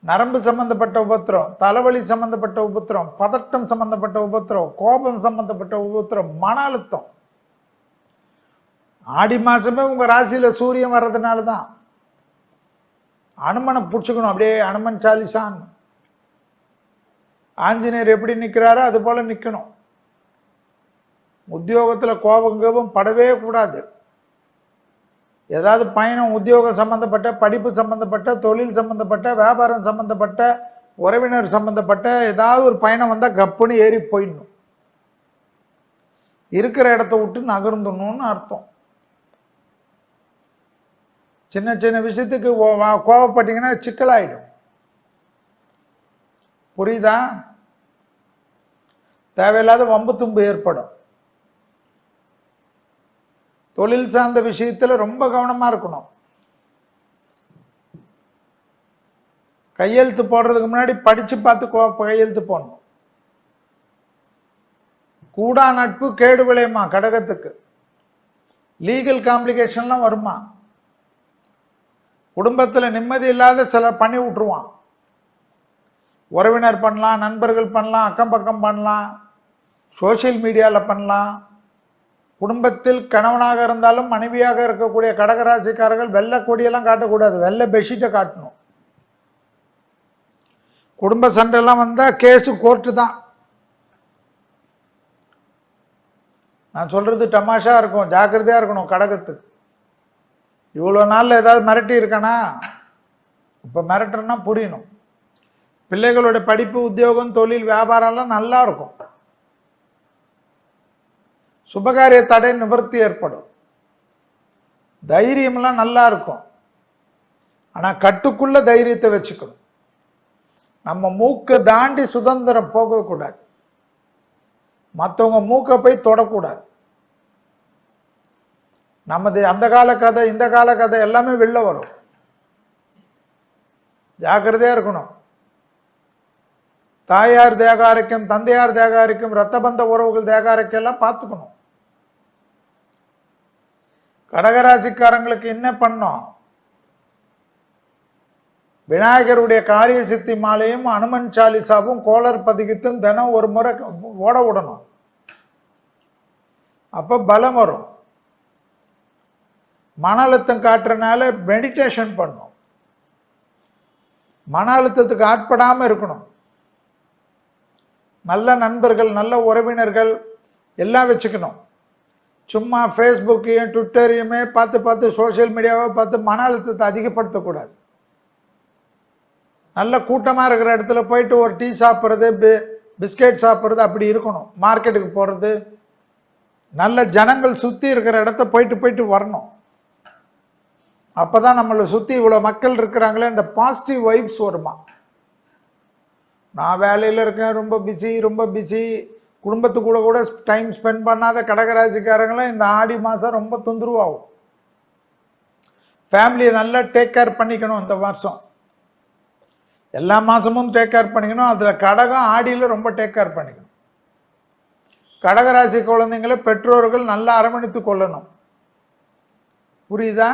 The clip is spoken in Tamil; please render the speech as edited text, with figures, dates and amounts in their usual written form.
நரம்பு சம்பந்தப்பட்ட உபத்திரம், தலைவலி சம்பந்தப்பட்ட உபத்திரம், பதட்டம் சம்பந்தப்பட்ட உபத்திரம், கோபம் சம்பந்தப்பட்ட உபத்திரம், மன அழுத்தம். ஆடி மாசமே உங்க ராசியில சூரியன் வர்றதுனால தான். அனுமனை பிடிச்சுக்கணும், அப்படியே அனுமன் சாலிசான். ஆஞ்சநேயர் எப்படி நிற்கிறாரோ அது போல நிற்கணும். உத்தியோகத்தில் கோபம் படவே கூடாது. ஏதாவது பயணம், உத்தியோகம் சம்பந்தப்பட்ட, படிப்பு சம்பந்தப்பட்ட, தொழில் சம்பந்தப்பட்ட, வியாபாரம் சம்பந்தப்பட்ட, உறவினர் சம்பந்தப்பட்ட ஏதாவது ஒரு பயணம் வந்தால் கப்புன்னு ஏறி போயிடணும். இருக்கிற இடத்த விட்டு நகர்ந்துடணும்னு அர்த்தம். சின்ன சின்ன விஷயத்துக்கு கோவப்பட்டீங்கன்னா சிக்கலாயிடும். புரியுதா? தேவையில்லாத வம்பு தும்பு ஏற்படும். தொழில் சார்ந்த விஷயத்துல ரொம்ப கவனமா இருக்கணும். கையெழுத்து போடுறதுக்கு முன்னாடி படிச்சு பார்த்து கையெழுத்து போடணும். கூடா நட்பு கேடு விளையுமா கடகத்துக்கு. லீகல் காம்ப்ளிகேஷன்லாம் வருமா. குடும்பத்தில் நிம்மதி இல்லாத சில பண்ணி விட்டுருவான். உறவினர் பண்ணலாம், நண்பர்கள் பண்ணலாம், அக்கம் பக்கம் பண்ணலாம், சோசியல் மீடியாவில் பண்ணலாம். குடும்பத்தில் கணவனாக இருந்தாலும் மனைவியாக இருக்கக்கூடிய கடகராசிக்காரர்கள் வெள்ளை கொடியெல்லாம் காட்டக்கூடாது, வெள்ளை பெட்ஷீட்டை காட்டணும். குடும்ப சண்டைலாம் வந்தால் கேஸு கோர்ட்டு தான். நான் சொல்றது தமாஷா இருக்கும், ஜாக்கிரதையா இருக்கணும் கடகத்துக்கு. இவ்வளோ நாளில் ஏதாவது மிரட்டி இருக்கானா? இப்போ மிரட்டுறன்னா புரியணும். பிள்ளைகளோட படிப்பு, உத்தியோகம், தொழில், வியாபாரம்லாம் நல்லா இருக்கும். சுபகாரிய தடை நிவர்த்தி ஏற்படும். தைரியம்லாம் நல்லா இருக்கும். ஆனால் கட்டுக்குள்ள தைரியத்தை வச்சுக்கணும். நம்ம மூக்கை தாண்டி சுதந்திரம் போகக்கூடாது. மற்றவங்க மூக்கை போய் தொடக்கூடாது. நமது அந்த கால கதை, இந்த கால கதை எல்லாமே வெளில வரும். ஜாக்கிரதையா இருக்கணும். தாயார் தேகாரிக்கும், தந்தையார் தேகாரிக்கும், ரத்த பந்த உறவுகள் தேகாரிக்கும் எல்லாம் பார்த்துக்கணும். கடகராசிக்காரங்களுக்கு என்ன பண்ணோம்? விநாயகருடைய காரிய சித்தி மாலையும், அனுமன் சாலிசாவும், கோளர் பதிகத்தும் தினம் ஒரு முறை ஓட விடணும். அப்ப பலம் வரும். மன அழுத்தம் காட்டுறதுனால மெடிடேஷன் பண்ணும். மன அழுத்தத்துக்கு ஆட்படாம இருக்கணும். நல்ல நண்பர்கள், நல்ல உறவினர்கள் எல்லாம் வச்சுக்கணும். சும்மா ஃபேஸ்புக்கையும் ட்விட்டரையுமே பார்த்து சோசியல் மீடியாவை பார்த்து மன அழுத்தத்தை அதிகப்படுத்தக்கூடாது. நல்ல கூட்டமாக இருக்கிற இடத்துல போயிட்டு ஒரு டீ சாப்பிட்றது, பிஸ்கெட் சாப்பிட்றது அப்படி இருக்கணும். மார்க்கெட்டுக்கு போகிறது, நல்ல ஜனங்கள் சுற்றி இருக்கிற இடத்த போயிட்டு வரணும். அப்போ தான் நம்மளை சுற்றி இவ்வளோ மக்கள் இருக்கிறாங்களே, இந்த பாசிட்டிவ் வைப்ஸ் வருமா. நான் வேலையில் இருக்கேன், ரொம்ப பிஸி, குடும்பத்துக்குள்ள கூட டைம் ஸ்பெண்ட் பண்ணாத கடகராசிக்காரங்களாம் இந்த ஆடி மாதம் ரொம்ப தொந்தரவாகும். ஃபேமிலியை நல்லா டேக் கேர் பண்ணிக்கணும். இந்த மாதம் எல்லா மாதமும் டேக் கேர் பண்ணிக்கணும். அதில் கடகம் ஆடியில் ரொம்ப டேக் கேர் பண்ணிக்கணும். கடகராசி குழந்தைங்களை பெற்றோர்கள் நல்லா அரவணைத்து கொள்ளணும். புரியுதா?